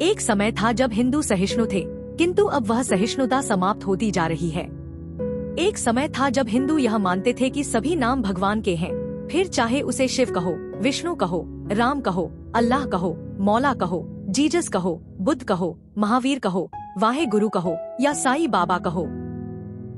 एक समय था जब हिंदू सहिष्णु थे, किंतु अब वह सहिष्णुता समाप्त होती जा रही है। एक समय था जब हिंदू यह मानते थे कि सभी नाम भगवान के हैं, फिर चाहे उसे शिव कहो, विष्णु कहो, राम कहो, अल्लाह कहो, मौला कहो, जीसस कहो, बुद्ध कहो, महावीर कहो, वाहे गुरु कहो या साईं बाबा कहो।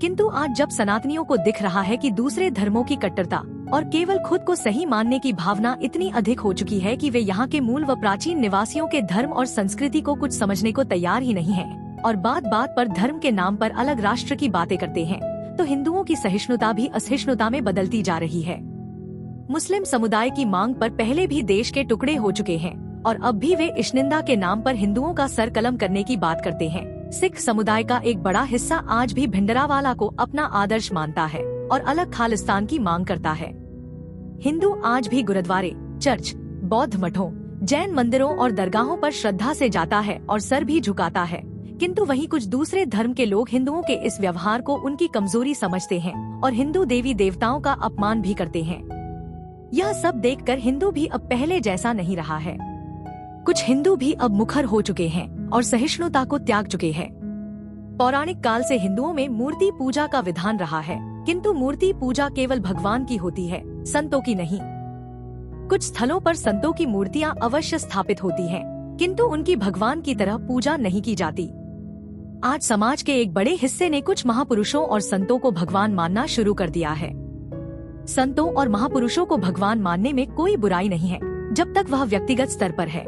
किंतु आज जब सनातनियों को दिख रहा है कि दूसरे धर्मों की कट्टरता और केवल खुद को सही मानने की भावना इतनी अधिक हो चुकी है कि वे यहाँ के मूल व प्राचीन निवासियों के धर्म और संस्कृति को कुछ समझने को तैयार ही नहीं हैं और बात बात पर धर्म के नाम पर अलग राष्ट्र की बातें करते हैं, तो हिंदुओं की सहिष्णुता भी असहिष्णुता में बदलती जा रही है। मुस्लिम समुदाय की मांग पर पहले भी देश के टुकड़े हो चुके हैं और अब भी वे इश्निंदा के नाम पर हिंदुओं का सर कलम करने की बात करते हैं। सिख समुदाय का एक बड़ा हिस्सा आज भी भिंडरावाला को अपना आदर्श मानता है और अलग खालिस्तान की मांग करता है। हिंदू आज भी गुरुद्वारे, चर्च, बौद्ध मठों, जैन मंदिरों और दरगाहों पर श्रद्धा से जाता है और सर भी झुकाता है, किंतु वहीं कुछ दूसरे धर्म के लोग हिंदुओं के इस व्यवहार को उनकी कमजोरी समझते हैं और हिंदू देवी देवताओं का अपमान भी करते हैं। यह सब देखकर हिंदू भी अब पहले जैसा नहीं रहा है। कुछ हिंदू भी अब मुखर हो चुके हैं और सहिष्णुता को त्याग चुके हैं। पौराणिक काल से हिंदुओं में मूर्ति पूजा का विधान रहा है, किंतु मूर्ति पूजा केवल भगवान की होती है, संतों की नहीं। कुछ स्थलों पर संतों की मूर्तियां अवश्य स्थापित होती हैं, किंतु उनकी भगवान की तरह पूजा नहीं की जाती। आज समाज के एक बड़े हिस्से ने कुछ महापुरुषों और संतों को भगवान मानना शुरू कर दिया है। संतों और महापुरुषों को भगवान मानने में कोई बुराई नहीं है, जब तक वह व्यक्तिगत स्तर पर है।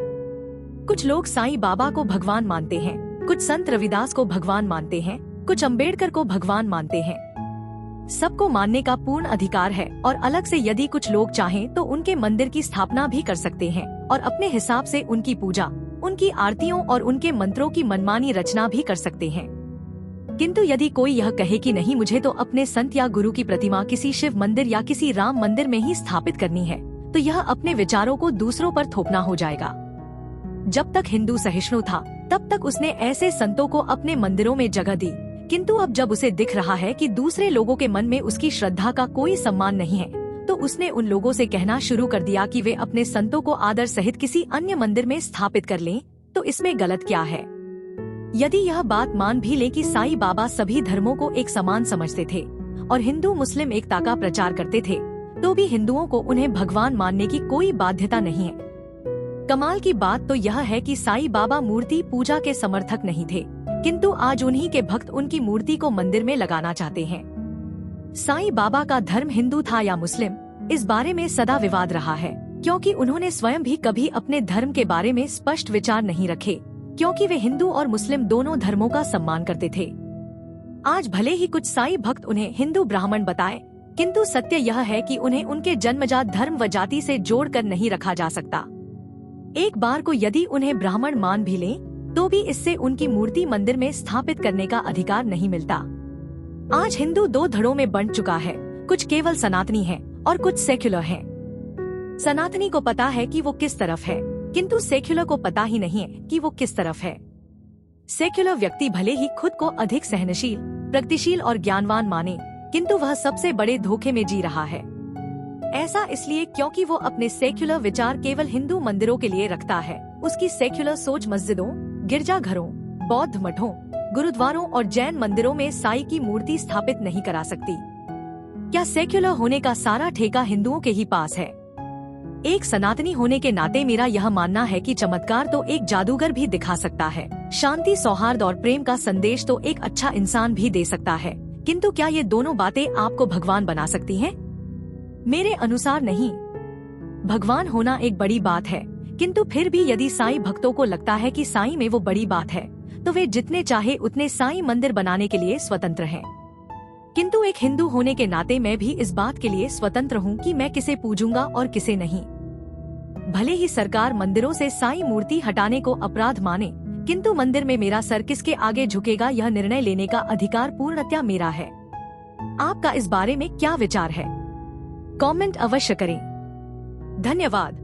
कुछ लोग साईं बाबा को भगवान मानते हैं, कुछ संत रविदास को भगवान मानते हैं, कुछ अंबेडकर को भगवान मानते हैं। सबको मानने का पूर्ण अधिकार है और अलग से यदि कुछ लोग चाहें तो उनके मंदिर की स्थापना भी कर सकते हैं और अपने हिसाब से उनकी पूजा, उनकी आरतियों और उनके मंत्रों की मनमानी रचना भी कर सकते हैं। किंतु यदि कोई यह कहे कि नहीं, मुझे तो अपने संत या गुरु की प्रतिमा किसी शिव मंदिर या किसी राम मंदिर में ही स्थापित करनी है, तो यह अपने विचारों को दूसरों पर थोपना हो जाएगा। जब तक हिंदू सहिष्णु था तब तक उसने ऐसे संतों को अपने मंदिरों में जगह दी, किंतु अब जब उसे दिख रहा है कि दूसरे लोगों के मन में उसकी श्रद्धा का कोई सम्मान नहीं है, तो उसने उन लोगों से कहना शुरू कर दिया कि वे अपने संतों को आदर सहित किसी अन्य मंदिर में स्थापित कर लें, तो इसमें गलत क्या है। यदि यह बात मान भी ले कि साईं बाबा सभी धर्मों को एक समान समझते थे और हिंदू मुस्लिम एकता का प्रचार करते थे, तो भी हिंदुओं को उन्हें भगवान मानने की कोई बाध्यता नहीं है। कमाल की बात तो यह है कि साईं बाबा मूर्ति पूजा के समर्थक नहीं थे, किंतु आज उन्हीं के भक्त उनकी मूर्ति को मंदिर में लगाना चाहते हैं। साईं बाबा का धर्म हिंदू था या मुस्लिम, इस बारे में सदा विवाद रहा है, क्योंकि उन्होंने स्वयं भी कभी अपने धर्म के बारे में स्पष्ट विचार नहीं रखे, क्योंकि वे हिंदू और मुस्लिम दोनों धर्मों का सम्मान करते थे। आज भले ही कुछ साईं भक्त उन्हें हिंदू ब्राह्मण बताएं, किंतु सत्य यह है कि उन्हें उनके जन्मजात धर्म व जाति से जोड़कर नहीं रखा जा सकता। एक बार को यदि उन्हें ब्राह्मण मान भी लें, तो भी इससे उनकी मूर्ति मंदिर में स्थापित करने का अधिकार नहीं मिलता। आज हिंदू दो धड़ों में बंट चुका है, कुछ केवल सनातनी हैं और कुछ सेक्युलर हैं। सनातनी को पता है कि वो किस तरफ है, किंतु सेक्युलर को पता ही नहीं है कि वो किस तरफ है। सेक्युलर व्यक्ति भले ही खुद को अधिक सहनशील, प्रगतिशील और ज्ञानवान माने, किंतु वह सबसे बड़े धोखे में जी रहा है। ऐसा इसलिए क्योंकि वो अपने सेक्युलर विचार केवल हिंदू मंदिरों के लिए रखता है। उसकी सेक्युलर सोच मस्जिदों, गिरजाघरों, बौद्ध मठों, गुरुद्वारों और जैन मंदिरों में साईं की मूर्ति स्थापित नहीं करा सकती। क्या सेक्युलर होने का सारा ठेका हिंदुओं के ही पास है? एक सनातनी होने के नाते मेरा यह मानना है कि चमत्कार तो एक जादूगर भी दिखा सकता है, शांति, सौहार्द और प्रेम का संदेश तो एक अच्छा इंसान भी दे सकता है, किंतु क्या ये दोनों बातें आपको भगवान बना सकती हैं? मेरे अनुसार नहीं। भगवान होना एक बड़ी बात है, किंतु फिर भी यदि साईं भक्तों को लगता है कि साईं में वो बड़ी बात है, तो वे जितने चाहे उतने साईं मंदिर बनाने के लिए स्वतंत्र हैं। किंतु एक हिंदू होने के नाते मैं भी इस बात के लिए स्वतंत्र हूँ कि मैं किसे पूजूंगा और किसे नहीं। भले ही सरकार मंदिरों से साईं मूर्ति हटाने को अपराध माने, किंतु मंदिर में मेरा सर किसके आगे झुकेगा, यह निर्णय लेने का अधिकार पूर्णतया मेरा है। आपका इस बारे में क्या विचार है? कमेंट अवश्य करें। धन्यवाद।